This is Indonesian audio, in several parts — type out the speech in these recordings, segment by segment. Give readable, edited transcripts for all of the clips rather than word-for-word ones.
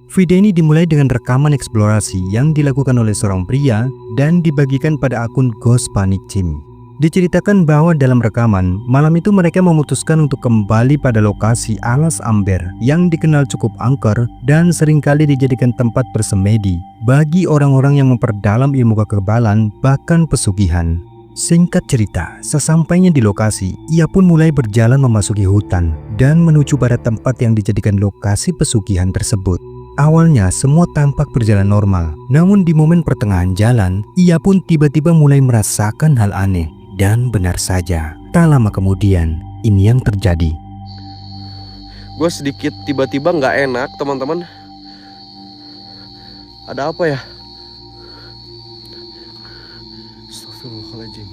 Video ini dimulai dengan rekaman eksplorasi yang dilakukan oleh seorang pria dan dibagikan pada akun Ghost Panic Team. Diceritakan bahwa dalam rekaman, malam itu mereka memutuskan untuk kembali pada lokasi alas Amber yang dikenal cukup angker dan seringkali dijadikan tempat bersemedi bagi orang-orang yang memperdalam ilmu kekebalan bahkan pesugihan. Singkat cerita, sesampainya di lokasi, ia pun mulai berjalan memasuki hutan dan menuju pada tempat yang dijadikan lokasi pesugihan tersebut. Awalnya semua tampak berjalan normal, namun di momen pertengahan jalan, ia pun tiba-tiba mulai merasakan hal aneh. Dan benar saja, tak lama kemudian, ini yang terjadi. Gue sedikit tiba-tiba nggak enak, teman-teman. Ada apa ya? Astagfirullahaladzim.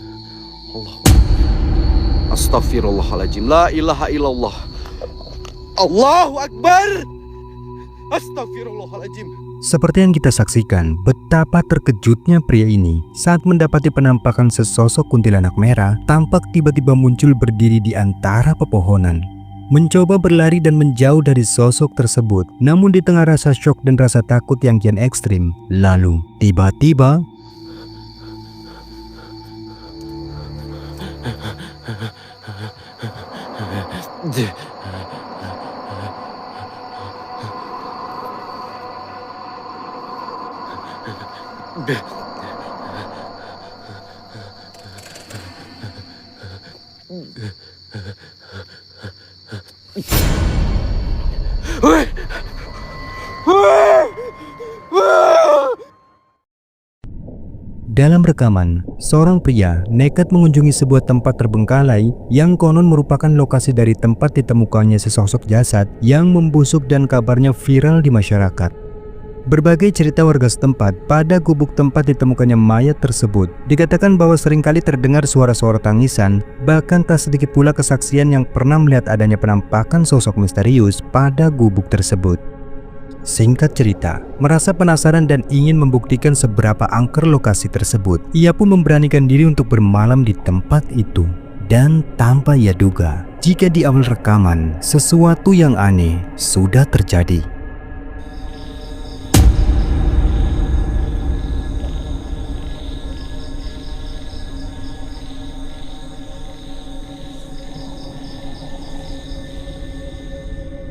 Astagfirullahaladzim. La ilaha illallah. Allahu Akbar. Astagfirullahaladzim. Seperti yang kita saksikan, betapa terkejutnya pria ini saat mendapati penampakan sesosok kuntilanak merah tampak tiba-tiba muncul berdiri di antara pepohonan. Mencoba berlari dan menjauh dari sosok tersebut, namun di tengah rasa syok dan rasa takut yang kian ekstrim, lalu tiba-tiba dalam rekaman, seorang pria nekat mengunjungi sebuah tempat terbengkalai yang konon merupakan lokasi dari tempat ditemukannya sesosok jasad yang membusuk dan kabarnya viral di masyarakat. Berbagai cerita warga setempat pada gubuk tempat ditemukannya mayat tersebut dikatakan bahwa seringkali terdengar suara-suara tangisan, bahkan tak sedikit pula kesaksian yang pernah melihat adanya penampakan sosok misterius pada gubuk tersebut. Singkat cerita, merasa penasaran dan ingin membuktikan seberapa angker lokasi tersebut, ia pun memberanikan diri untuk bermalam di tempat itu. Dan tanpa ia duga, jika di awal rekaman, sesuatu yang aneh sudah terjadi.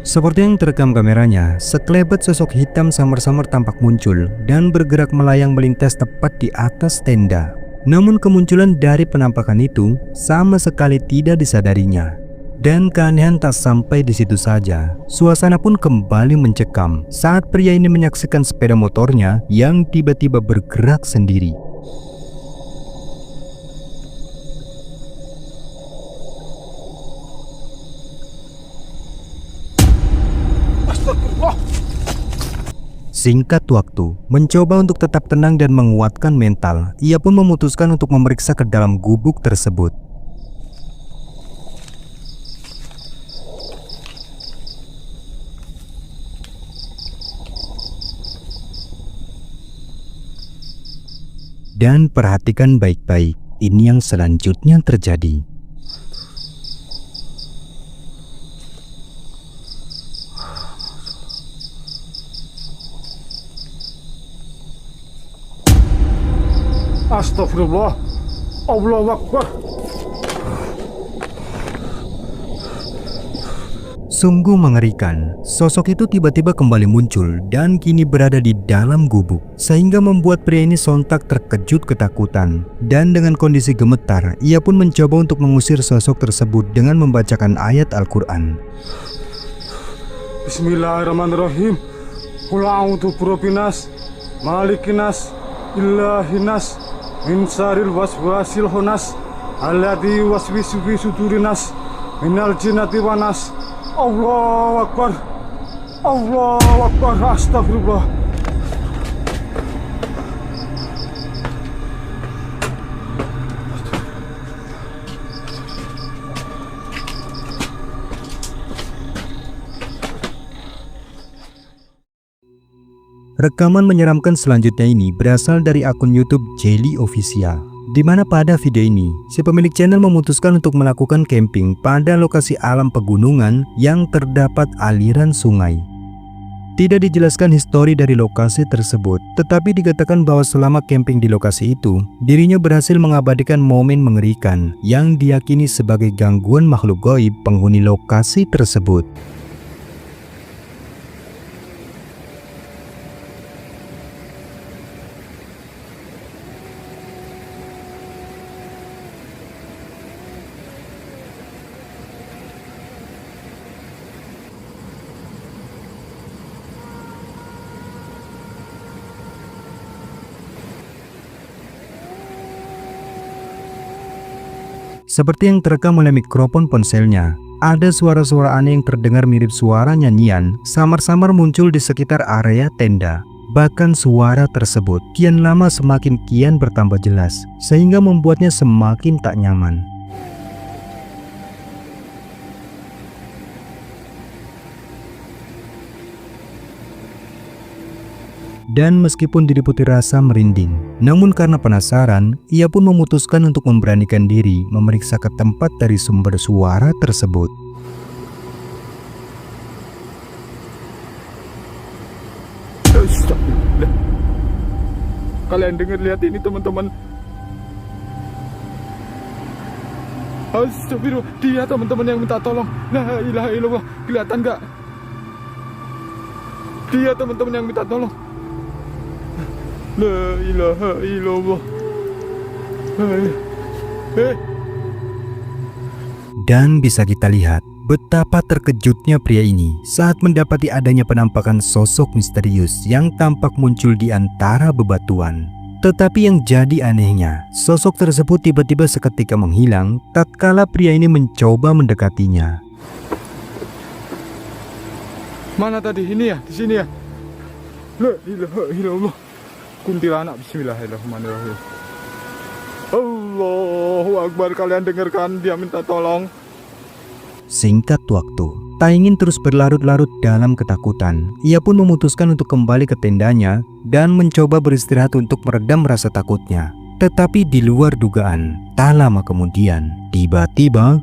Seperti yang terekam kameranya, sekelebat sosok hitam samar-samar tampak muncul dan bergerak melayang melintas tepat di atas tenda. Namun kemunculan dari penampakan itu sama sekali tidak disadarinya. Dan keanehan tak sampai di situ saja, suasana pun kembali mencekam saat pria ini menyaksikan sepeda motornya yang tiba-tiba bergerak sendiri. Singkat waktu, mencoba untuk tetap tenang dan menguatkan mental, ia pun memutuskan untuk memeriksa ke dalam gubuk tersebut. Dan perhatikan baik-baik, ini yang selanjutnya terjadi. Astagfirullah, Allahu Akbar. Sungguh mengerikan, sosok itu tiba-tiba kembali muncul dan kini berada di dalam gubuk, sehingga membuat pria ini sontak terkejut ketakutan. Dan dengan kondisi gemetar, ia pun mencoba untuk mengusir sosok tersebut dengan membacakan ayat Al-Quran. Bismillahirrahmanirrahim. Qul a'udzu birabbinas, malikinas, ilahinas, min syarril waswasil khannas, alladzi waswisu fi sudurinas, minal jinnati wan nas. Allahu Akbar. Allahu Akbar. Astagfirullah. Rekaman menyeramkan selanjutnya ini berasal dari akun YouTube Jelly Official, di mana pada video ini si pemilik channel memutuskan untuk melakukan camping pada lokasi alam pegunungan yang terdapat aliran sungai. Tidak dijelaskan histori dari lokasi tersebut, tetapi dikatakan bahwa selama camping di lokasi itu, dirinya berhasil mengabadikan momen mengerikan yang diyakini sebagai gangguan makhluk gaib penghuni lokasi tersebut. Seperti yang terekam oleh mikrofon ponselnya, ada suara-suara aneh yang terdengar mirip suara nyanyian samar-samar muncul di sekitar area tenda. Bahkan suara tersebut kian lama semakin kian bertambah jelas, sehingga membuatnya semakin tak nyaman. Dan meskipun diliputi rasa merinding, namun karena penasaran, ia pun memutuskan untuk memberanikan diri memeriksa ke tempat dari sumber suara tersebut. Kalian dengar, lihat ini teman-teman. Astagfirullah, dia teman-teman yang minta tolong. La ilaha illallah, kelihatan gak? Dia teman-teman yang minta tolong. La ilaha illallah. Dan bisa kita lihat betapa terkejutnya pria ini saat mendapati adanya penampakan sosok misterius yang tampak muncul di antara bebatuan. Tetapi yang jadi anehnya, sosok tersebut tiba-tiba seketika menghilang tatkala pria ini mencoba mendekatinya. Mana tadi? Ini ya, di sini ya. La ilaha illallah. Kuntilanak, bismillahirrahmanirrahim. Allahu Akbar, kalian dengarkan, dia minta tolong. Singkat waktu, tak ingin terus berlarut-larut dalam ketakutan, ia pun memutuskan untuk kembali ke tendanya dan mencoba beristirahat untuk meredam rasa takutnya. Tetapi di luar dugaan, tak lama kemudian, tiba-tiba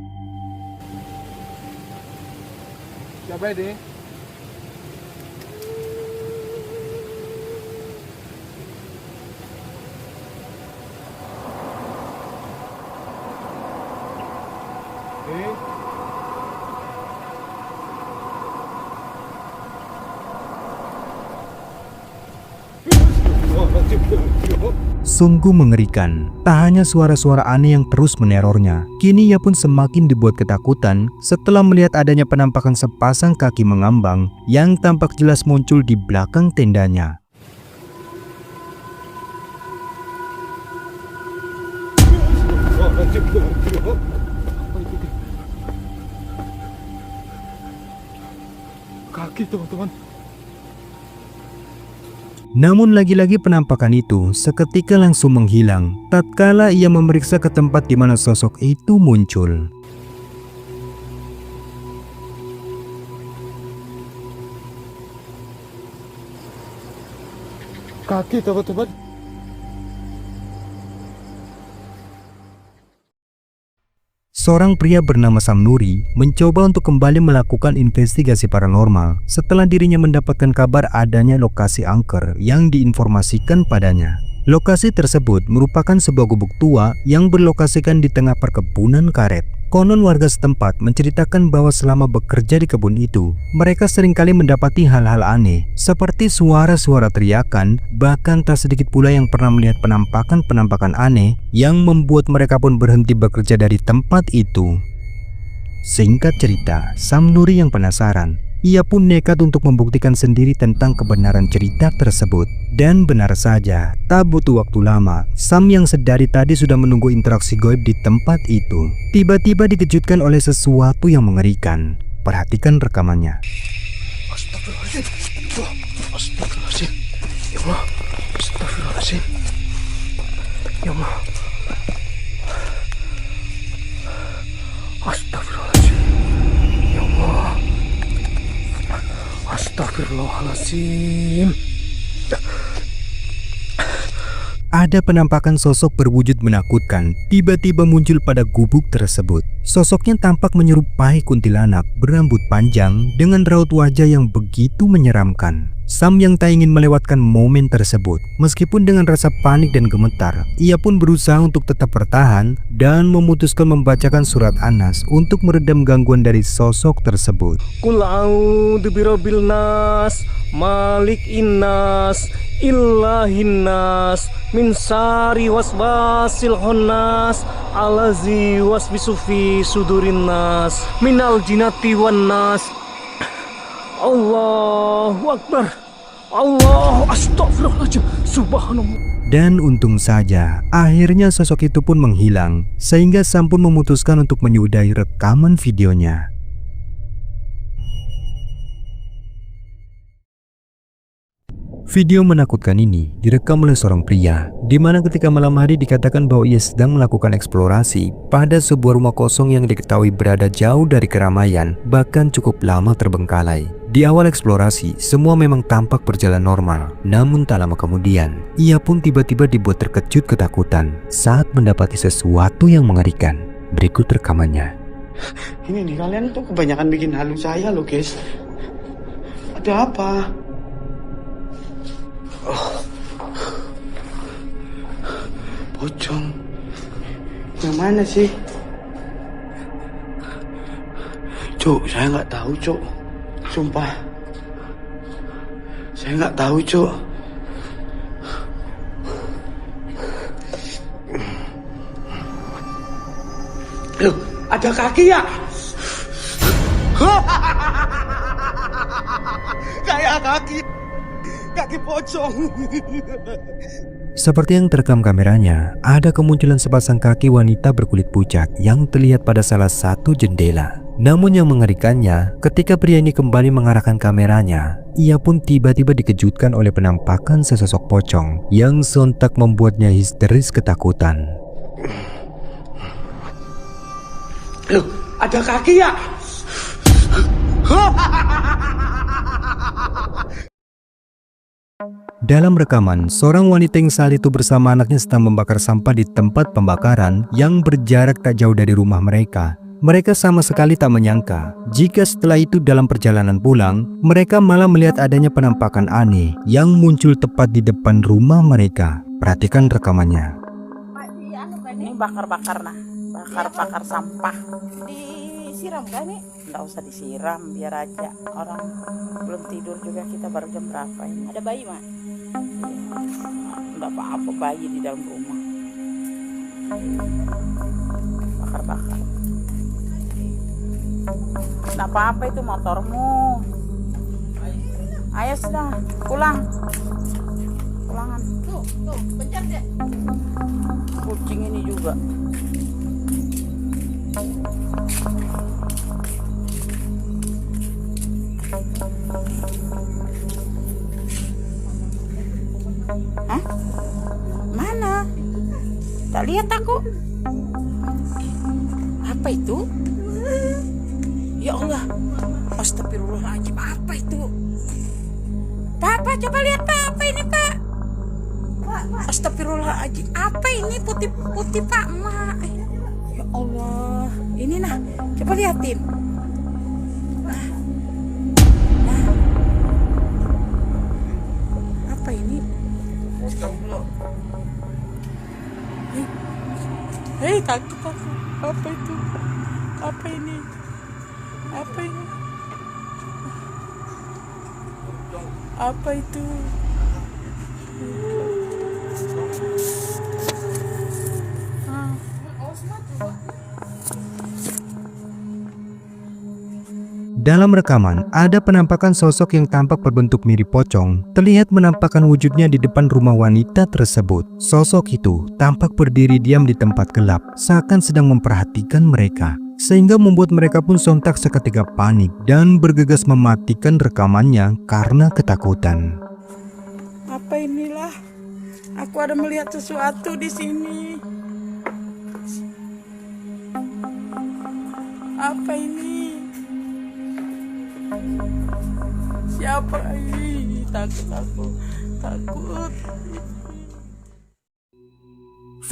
Siapa ini? sungguh mengerikan. Tak hanya suara-suara aneh yang terus menerornya, kini ia pun semakin dibuat ketakutan setelah melihat adanya penampakan sepasang kaki mengambang yang tampak jelas muncul di belakang tendanya. Kaki teman-teman. Namun lagi-lagi penampakan itu seketika langsung menghilang tatkala ia memeriksa ke tempat di mana sosok itu muncul. Kaki teman-teman. Seorang pria bernama Samnuri mencoba untuk kembali melakukan investigasi paranormal setelah dirinya mendapatkan kabar adanya lokasi angker yang diinformasikan padanya. Lokasi tersebut merupakan sebuah gubuk tua yang berlokasikan di tengah perkebunan karet. Konon warga setempat menceritakan bahwa selama bekerja di kebun itu, mereka seringkali mendapati hal-hal aneh seperti suara-suara teriakan, bahkan tak sedikit pula yang pernah melihat penampakan-penampakan aneh yang membuat mereka pun berhenti bekerja dari tempat itu. Singkat cerita, Samnuri yang penasaran, ia pun nekat untuk membuktikan sendiri tentang kebenaran cerita tersebut. Dan benar saja, tak butuh waktu lama, Sam yang sedari tadi sudah menunggu interaksi gaib di tempat itu, tiba-tiba dikejutkan oleh sesuatu yang mengerikan. Perhatikan rekamannya. Astagfirullahaladzim. Astagfirullahaladzim. Ya Allah. Astagfirullahaladzim. Ya Allah. Astagfirullahaladzim. Ya Allah. Astagfirullahaladzim. ada penampakan sosok berwujud menakutkan tiba-tiba muncul pada gubuk tersebut. Sosoknya tampak menyerupai kuntilanak berambut panjang dengan raut wajah yang begitu menyeramkan. Sam yang tak ingin melewatkan momen tersebut. Meskipun dengan rasa panik dan gemetar, ia pun berusaha untuk tetap bertahan dan memutuskan membacakan surat An-Nas untuk meredam gangguan dari sosok tersebut. Qul a'udzu birabbil nas, malikin nas, ilahin nas, min syarri waswasil khannas, allazi waswisu fi sudurin nas, minal jinnati wan nas. Allahu Akbar. Allahu astagfirullahaladzim. Subhanallah. Dan untung saja, akhirnya sosok itu pun menghilang, sehingga Sam pun memutuskan untuk menyudahi rekaman videonya. Video menakutkan ini direkam oleh seorang pria, di mana ketika malam hari dikatakan bahwa ia sedang melakukan eksplorasi pada sebuah rumah kosong yang diketahui berada jauh dari keramaian, bahkan cukup lama terbengkalai. Di awal eksplorasi, semua memang tampak berjalan normal. Namun tak lama kemudian, ia pun tiba-tiba dibuat terkejut ketakutan saat mendapati sesuatu yang mengerikan. Berikut rekamannya. Ini nih, kalian tuh kebanyakan bikin halu saya loh guys. Ada apa? Pocong. Yang mana sih? Cuk, saya nggak tahu, Cuk. Sumpah. Saya nggak tahu, Cuk. Loh, ada kaki ya? Kayak kaki pocong. Seperti yang terekam kameranya, ada kemunculan sepasang kaki wanita berkulit pucat yang terlihat pada salah satu jendela. Namun yang mengerikannya, ketika pria ini kembali mengarahkan kameranya, ia pun tiba-tiba dikejutkan oleh penampakan sesosok pocong yang sontak membuatnya histeris ketakutan. Loh, ada kaki ya? Dalam rekaman, seorang wanita yang saat itu bersama anaknya sedang membakar sampah di tempat pembakaran yang berjarak tak jauh dari rumah mereka. Mereka sama sekali tak menyangka jika setelah itu dalam perjalanan pulang, mereka malah melihat adanya penampakan aneh yang muncul tepat di depan rumah mereka. Perhatikan rekamannya. Ini bakar-bakar bakar sampah. Disiram kan nih? Nggak usah disiram, biar aja orang belum tidur juga, kita baru jam berapa ini. Ada bayi mak? Nggak apa-apa bayi di dalam rumah. Bakar-bakar. Nggak apa-apa itu motormu. Ayo sudah, pulang. Pulangan. Tuh, pencet deh. Kucing ini juga. Hah? Mana? Tak lihat aku. Apa itu? Ya Allah. Astagfirullahaladzim, apa itu? Pak, coba lihat Pak, apa ini Pak? Astagfirullahaladzim, apa ini putih-putih Pak, Mak? Ya Allah, ini nah, coba liatin. Nah. Apa ini? Hei, takut aku. Apa itu? Apa ini? Apa ini? Apa itu? Dalam rekaman, ada penampakan sosok yang tampak berbentuk mirip pocong, terlihat menampakkan wujudnya di depan rumah wanita tersebut. Sosok itu tampak berdiri diam di tempat gelap, seakan sedang memperhatikan mereka, sehingga membuat mereka pun sontak seketika panik dan bergegas mematikan rekamannya karena ketakutan. Apa inilah? Aku ada melihat sesuatu di sini. Apa ini? Siapa ini? Takut aku, takut.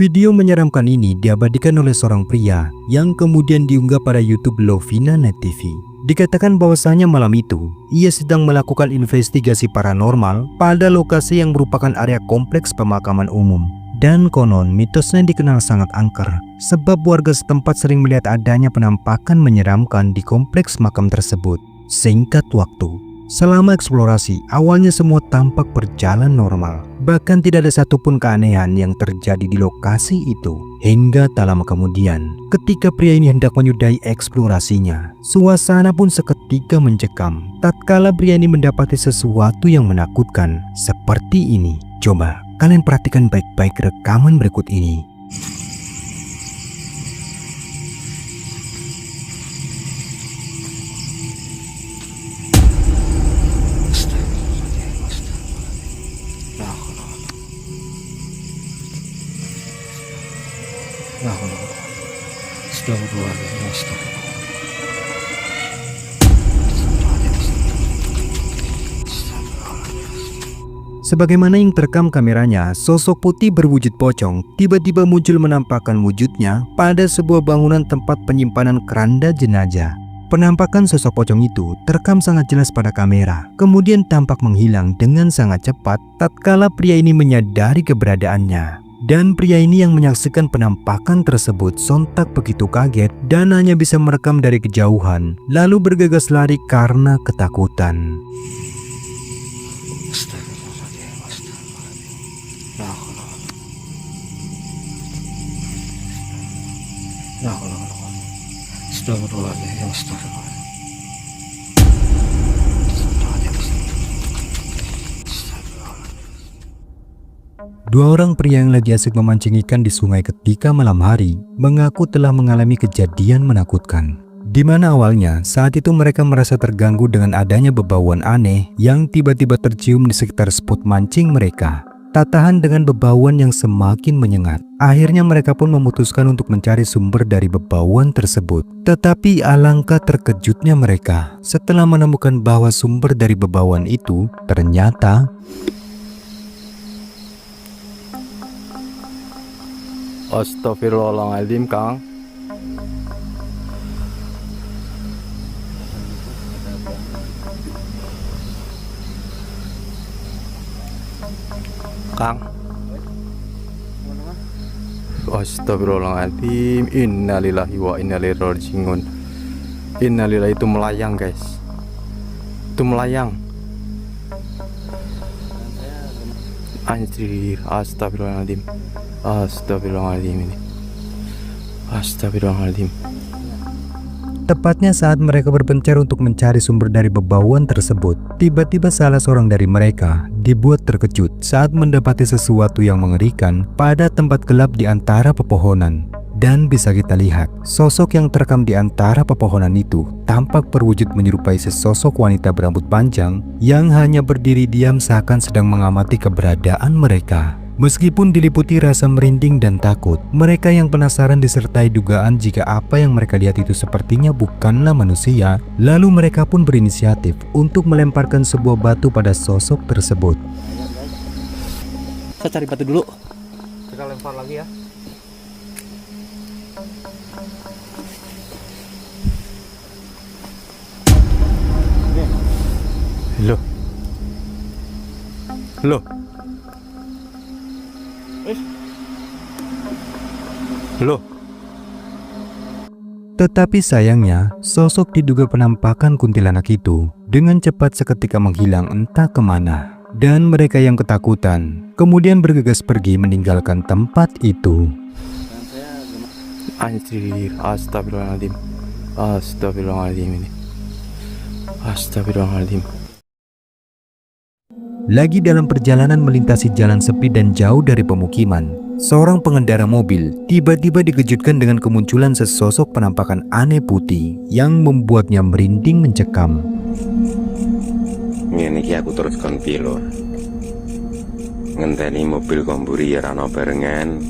Video menyeramkan ini diabadikan oleh seorang pria yang kemudian diunggah pada YouTube Lovina Net TV. Dikatakan bahwasanya malam itu ia sedang melakukan investigasi paranormal pada lokasi yang merupakan area kompleks pemakaman umum. Dan konon mitosnya dikenal sangat angker sebab warga setempat sering melihat adanya penampakan menyeramkan di kompleks makam tersebut. Singkat waktu, selama eksplorasi, awalnya semua tampak berjalan normal. Bahkan tidak ada satupun keanehan yang terjadi di lokasi itu. Hingga tak lama kemudian, ketika pria ini hendak menyudahi eksplorasinya, suasana pun seketika mencekam. Tatkala pria ini mendapati sesuatu yang menakutkan seperti ini. Coba kalian perhatikan baik-baik rekaman berikut ini. Sebagaimana yang terekam kameranya, sosok putih berwujud pocong tiba-tiba muncul menampakkan wujudnya pada sebuah bangunan tempat penyimpanan keranda jenazah. Penampakan sosok pocong itu terekam sangat jelas pada kamera, kemudian tampak menghilang dengan sangat cepat tatkala pria ini menyadari keberadaannya. Dan pria ini yang menyaksikan penampakan tersebut sontak begitu kaget dan hanya bisa merekam dari kejauhan, lalu bergegas lari karena ketakutan. Dua orang pria yang lagi asik memancing ikan di sungai ketika malam hari mengaku telah mengalami kejadian menakutkan. Di mana awalnya saat itu mereka merasa terganggu dengan adanya bebauan aneh yang tiba-tiba tercium di sekitar spot mancing mereka. Tak tahan dengan bebauan yang semakin menyengat, akhirnya mereka pun memutuskan untuk mencari sumber dari bebauan tersebut. Tetapi alangkah terkejutnya mereka setelah menemukan bahwa sumber dari bebauan itu ternyata Astagfirullahaladzim, Kang. Kang. Astagfirullahaladzim. Innalillahi wa inna ilaihi raji'un. Innalillahi itu melayang, guys. Itu melayang. Anjir, astagfirullahaladzim. Astagfirullahaladzim ini. Astagfirullahaladzim. Tepatnya saat mereka berpencar untuk mencari sumber dari bebauan tersebut, tiba-tiba salah seorang dari mereka dibuat terkejut saat mendapati sesuatu yang mengerikan pada tempat gelap di antara pepohonan. Dan bisa kita lihat, sosok yang terekam di antara pepohonan itu tampak berwujud menyerupai sesosok wanita berambut panjang yang hanya berdiri diam seakan sedang mengamati keberadaan mereka. Meskipun diliputi rasa merinding dan takut, mereka yang penasaran disertai dugaan jika apa yang mereka lihat itu sepertinya bukanlah manusia, lalu mereka pun berinisiatif untuk melemparkan sebuah batu pada sosok tersebut. Saya cari batu dulu. Kita lempar lagi ya. Loh. Loh. Tetapi sayangnya, sosok diduga penampakan kuntilanak itu dengan cepat seketika menghilang entah kemana. Dan mereka yang ketakutan kemudian bergegas pergi meninggalkan tempat itu. Anjir, astagfirullahaladzim. Astagfirullahaladzim ini. Astagfirullahaladzim. Lagi dalam perjalanan melintasi jalan sepi dan jauh dari pemukiman, seorang pengendara mobil tiba-tiba dikejutkan dengan kemunculan sesosok penampakan aneh putih yang membuatnya merinding mencekam. Ngene iki aku terus kon pilo. Ngenteni mobil komburi ya ana barengan.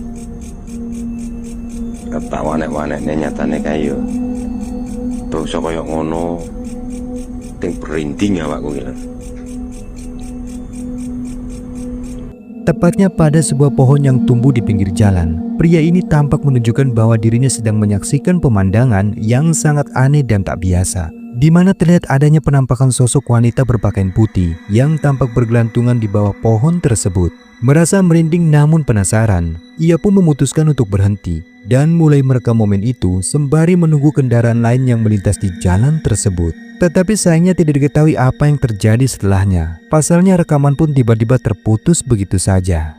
Ketawanek-wanekne nyatane kae yo. Bangsa kaya ngono. Ting merinding awakku iki. tepatnya pada sebuah pohon yang tumbuh di pinggir jalan. Pria ini tampak menunjukkan bahwa dirinya sedang menyaksikan pemandangan yang sangat aneh dan tak biasa, di mana terlihat adanya penampakan sosok wanita berpakaian putih yang tampak bergelantungan di bawah pohon tersebut. Merasa merinding namun penasaran, ia pun memutuskan untuk berhenti dan mulai merekam momen itu sembari menunggu kendaraan lain yang melintas di jalan tersebut. Tetapi sayangnya tidak diketahui apa yang terjadi setelahnya. Pasalnya rekaman pun tiba-tiba terputus begitu saja.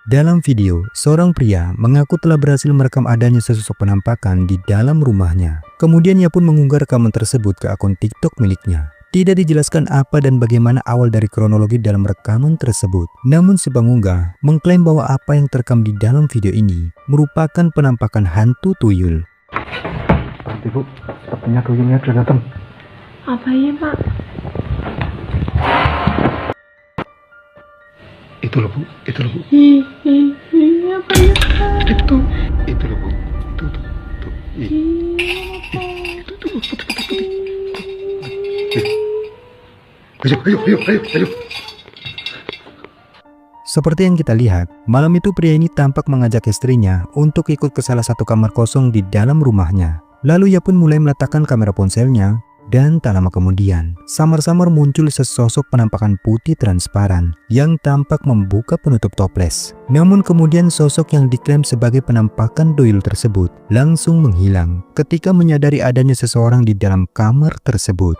Dalam video, seorang pria mengaku telah berhasil merekam adanya sesosok penampakan di dalam rumahnya. Kemudian ia pun mengunggah rekaman tersebut ke akun TikTok miliknya. Tidak dijelaskan apa dan bagaimana awal dari kronologi dalam rekaman tersebut. Namun si pengunggah mengklaim bahwa apa yang terekam di dalam video ini merupakan penampakan hantu tuyul. Ibu, sepertinya tuyulnya sudah datang. Apa ya, Pak? Itu loh, Bu. Itu loh, Bu. Apa ya, Pak? Itu loh, Bu. Tuh. Ayo. Seperti yang kita lihat, malam itu pria ini tampak mengajak istrinya untuk ikut ke salah satu kamar kosong di dalam rumahnya. Lalu ia pun mulai meletakkan kamera ponselnya dan tak lama kemudian, samar-samar muncul sesosok penampakan putih transparan yang tampak membuka penutup toples. Namun kemudian sosok yang diklaim sebagai penampakan tuyul tersebut langsung menghilang ketika menyadari adanya seseorang di dalam kamar tersebut.